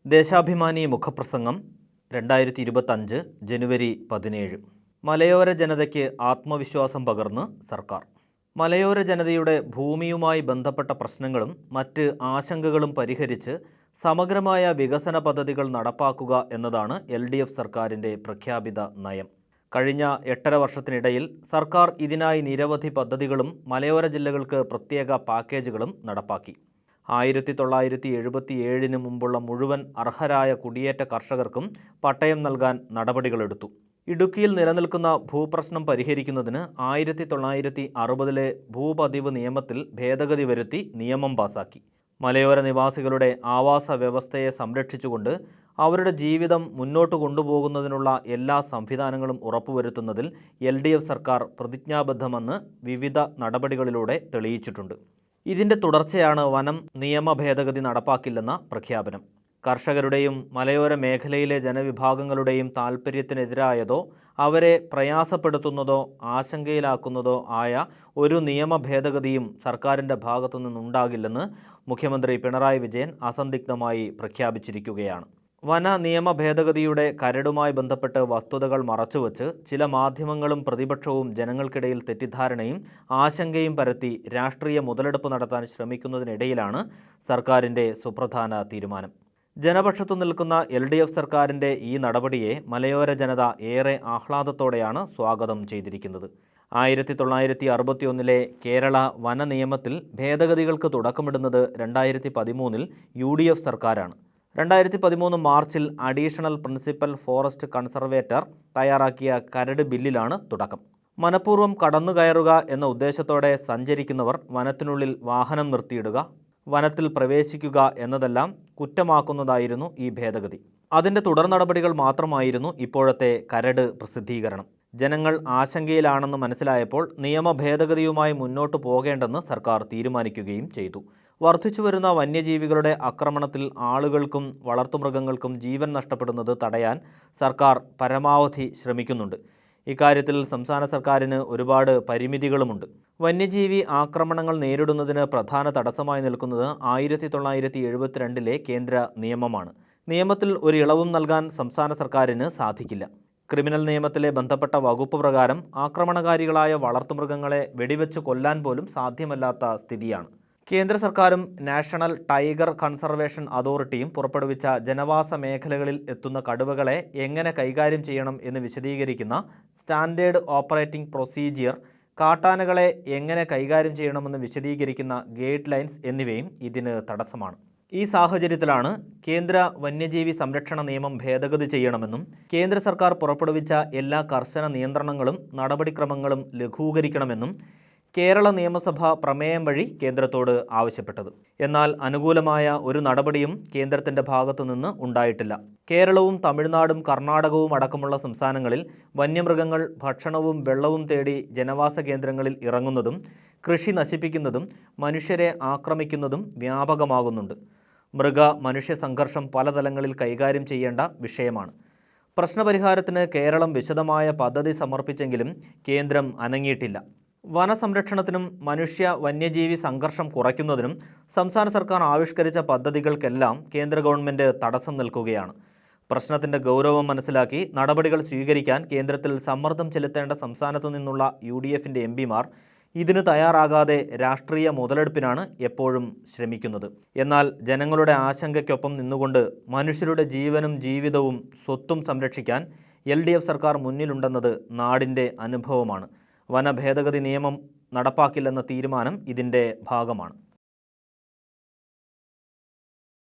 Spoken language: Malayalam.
ദേശാഭിമാനി മുഖപ്രസംഗം 2025 ജനുവരി 17. മലയോര ജനതയ്ക്ക് ആത്മവിശ്വാസം പകർന്ന് സർക്കാർ. മലയോര ജനതയുടെ ഭൂമിയുമായി ബന്ധപ്പെട്ട പ്രശ്നങ്ങളും മറ്റ് ആശങ്കകളും പരിഹരിച്ച് സമഗ്രമായ വികസന പദ്ധതികൾ നടപ്പാക്കുക എന്നതാണ് LDF സർക്കാരിൻ്റെ പ്രഖ്യാപിത നയം. കഴിഞ്ഞ 8.5 വർഷത്തിനിടയിൽ സർക്കാർ ഇതിനായി നിരവധി പദ്ധതികളും മലയോര ജില്ലകൾക്ക് പ്രത്യേക പാക്കേജുകളും നടപ്പാക്കി. 1977 മുമ്പുള്ള മുഴുവൻ അർഹരായ കുടിയേറ്റ കർഷകർക്കും പട്ടയം നൽകാൻ നടപടികളെടുത്തു. ഇടുക്കിയിൽ നിലനിൽക്കുന്ന ഭൂപ്രശ്നം പരിഹരിക്കുന്നതിന് 1960 ഭൂപതിവ് നിയമത്തിൽ ഭേദഗതി വരുത്തി നിയമം പാസാക്കി. മലയോര നിവാസികളുടെ ആവാസ വ്യവസ്ഥയെ സംരക്ഷിച്ചുകൊണ്ട് അവരുടെ ജീവിതം മുന്നോട്ട് കൊണ്ടുപോകുന്നതിനുള്ള എല്ലാ സംവിധാനങ്ങളും ഉറപ്പുവരുത്തുന്നതിൽ LDF സർക്കാർ പ്രതിജ്ഞാബദ്ധമെന്ന് വിവിധ നടപടികളിലൂടെ തെളിയിച്ചിട്ടുണ്ട്. ഇതിൻ്റെ തുടർച്ചയാണ് വനം നിയമ ഭേദഗതി നടപ്പാക്കില്ലെന്ന പ്രഖ്യാപനം. കർഷകരുടെയും മലയോര മേഖലയിലെ ജനവിഭാഗങ്ങളുടെയും താൽപ്പര്യത്തിനെതിരായതോ അവരെ പ്രയാസപ്പെടുത്തുന്നതോ ആശങ്കയിലാക്കുന്നതോ ആയ ഒരു നിയമ ഭേദഗതിയും സർക്കാരിൻ്റെ ഭാഗത്തു നിന്നുണ്ടാകില്ലെന്ന് മുഖ്യമന്ത്രി പിണറായി വിജയൻ അസന്ദിഗ്ധമായി പ്രഖ്യാപിച്ചിരിക്കുകയാണ്. വന നിയമ ഭേദഗതിയുടെ കരടുമായി ബന്ധപ്പെട്ട് വസ്തുതകൾ മറച്ചുവെച്ച് ചില മാധ്യമങ്ങളും പ്രതിപക്ഷവും ജനങ്ങൾക്കിടയിൽ തെറ്റിദ്ധാരണയും ആശങ്കയും പരത്തി രാഷ്ട്രീയ മുതലെടുപ്പ് നടത്താൻ ശ്രമിക്കുന്നതിനിടയിലാണ് സർക്കാരിൻ്റെ സുപ്രധാന തീരുമാനം. ജനപക്ഷത്തു നിൽക്കുന്ന LDF സർക്കാരിൻ്റെ ഈ നടപടിയെ മലയോര ജനത ഏറെ ആഹ്ലാദത്തോടെയാണ് സ്വാഗതം ചെയ്തിരിക്കുന്നത്. 1961 കേരള വന നിയമത്തിൽ ഭേദഗതികൾക്ക് തുടക്കമിടുന്നത് 2013 UDF സർക്കാരാണ്. 2013 മാർച്ചിൽ അഡീഷണൽ പ്രിൻസിപ്പൽ ഫോറസ്റ്റ് കൺസർവേറ്റർ തയ്യാറാക്കിയ കരട് ബില്ലിലാണ് തുടക്കം. മനഃപൂർവ്വം കടന്നുകയറുക എന്ന ഉദ്ദേശത്തോടെ സഞ്ചരിക്കുന്നവർ വനത്തിനുള്ളിൽ വാഹനം നിർത്തിയിടുക, വനത്തിൽ പ്രവേശിക്കുക എന്നതെല്ലാം കുറ്റമാക്കുന്നതായിരുന്നു ഈ ഭേദഗതി. അതിൻ്റെ തുടർ നടപടികൾ മാത്രമായിരുന്നു ഇപ്പോഴത്തെ കരട് പ്രസിദ്ധീകരണം. ജനങ്ങൾ ആശങ്കയിലാണെന്ന് മനസ്സിലായപ്പോൾ നിയമ ഭേദഗതിയുമായി മുന്നോട്ട് പോകേണ്ടെന്ന് സർക്കാർ തീരുമാനിക്കുകയും ചെയ്തു. വർദ്ധിച്ചുവരുന്ന വന്യജീവികളുടെ ആക്രമണത്തിൽ ആളുകൾക്കും വളർത്തുമൃഗങ്ങൾക്കും ജീവൻ നഷ്ടപ്പെടുന്നത് തടയാൻ സർക്കാർ പരമാവധി ശ്രമിക്കുന്നുണ്ട്. ഇക്കാര്യത്തിൽ സംസ്ഥാന സർക്കാരിന് ഒരുപാട് പരിമിതികളുമുണ്ട്. വന്യജീവി ആക്രമണങ്ങൾ നേരിടുന്നതിന് പ്രധാന തടസ്സമായി നിൽക്കുന്നത് 1972 കേന്ദ്ര നിയമമാണ്. നിയമത്തിൽ ഒരു ഇളവും നൽകാൻ സംസ്ഥാന സർക്കാരിന് സാധിക്കില്ല. ക്രിമിനൽ നിയമത്തിലെ ബന്ധപ്പെട്ട വകുപ്പ് പ്രകാരം ആക്രമണകാരികളായ വളർത്തുമൃഗങ്ങളെ വെടിവെച്ച് കൊല്ലാൻ പോലും സാധ്യമല്ലാത്ത സ്ഥിതിയാണ്. കേന്ദ്ര സർക്കാരും നാഷണൽ ടൈഗർ കൺസർവേഷൻ അതോറിറ്റിയും പുറപ്പെടുവിച്ച ജനവാസ മേഖലകളിൽ എത്തുന്ന കടുവകളെ എങ്ങനെ കൈകാര്യം ചെയ്യണം എന്ന് വിശദീകരിക്കുന്ന സ്റ്റാൻഡേർഡ് ഓപ്പറേറ്റിംഗ് പ്രൊസീജിയർ, കാട്ടാനകളെ എങ്ങനെ കൈകാര്യം ചെയ്യണമെന്ന് വിശദീകരിക്കുന്ന ഗൈഡ് ലൈൻസ് എന്നിവയും ഇതിന് തടസ്സമാണ്. ഈ സാഹചര്യത്തിലാണ് കേന്ദ്ര വന്യജീവി സംരക്ഷണ നിയമം ഭേദഗതി ചെയ്യണമെന്നും കേന്ദ്ര സർക്കാർ പുറപ്പെടുവിച്ച എല്ലാ കർശന നിയന്ത്രണങ്ങളും നടപടിക്രമങ്ങളും ലഘൂകരിക്കണമെന്നും കേരള നിയമസഭ പ്രമേയം വഴി കേന്ദ്രത്തോട് ആവശ്യപ്പെട്ടത്. എന്നാൽ അനുകൂലമായ ഒരു നടപടിയും കേന്ദ്രത്തിൻ്റെ ഭാഗത്തു നിന്ന് ഉണ്ടായിട്ടില്ല. കേരളവും തമിഴ്നാടും കർണാടകവും അടക്കമുള്ള സംസ്ഥാനങ്ങളിൽ വന്യമൃഗങ്ങൾ ഭക്ഷണവും വെള്ളവും തേടി ജനവാസ കേന്ദ്രങ്ങളിൽ ഇറങ്ങുന്നതും കൃഷി നശിപ്പിക്കുന്നതും മനുഷ്യരെ ആക്രമിക്കുന്നതും വ്യാപകമാകുന്നുണ്ട്. മൃഗ-മനുഷ്യ സംഘർഷം പലതലങ്ങളിൽ കൈകാര്യം ചെയ്യേണ്ട വിഷയമാണ്. പ്രശ്നപരിഹാരത്തിന് കേരളം വിശദമായ പദ്ധതി സമർപ്പിച്ചെങ്കിലും കേന്ദ്രം അനങ്ങിയിട്ടില്ല. വനസംരക്ഷണത്തിനും മനുഷ്യ വന്യജീവി സംഘർഷം കുറയ്ക്കുന്നതിനും സംസ്ഥാന സർക്കാർ ആവിഷ്കരിച്ച പദ്ധതികൾക്കെല്ലാം കേന്ദ്ര ഗവൺമെൻറ് തടസ്സം നിൽക്കുകയാണ്. പ്രശ്നത്തിൻ്റെ ഗൗരവം മനസ്സിലാക്കി നടപടികൾ സ്വീകരിക്കാൻ കേന്ദ്രത്തിൽ സമ്മർദ്ദം ചെലുത്തേണ്ട സംസ്ഥാനത്തു നിന്നുള്ള UDFൻ്റെ MPമാർ ഇതിന് തയ്യാറാകാതെ രാഷ്ട്രീയ മുതലെടുപ്പിനാണ് എപ്പോഴും ശ്രമിക്കുന്നത്. എന്നാൽ ജനങ്ങളുടെ ആശങ്കയ്ക്കൊപ്പം നിന്നുകൊണ്ട് മനുഷ്യരുടെ ജീവനും ജീവിതവും സ്വത്തും സംരക്ഷിക്കാൻ LDF സർക്കാർ മുന്നിലുണ്ടെന്നത് നാടിൻ്റെ അനുഭവമാണ്. വന ഭേദഗതി നിയമം നടപ്പാക്കില്ലെന്ന തീരുമാനം ഇതിൻ്റെ ഭാഗമാണ്.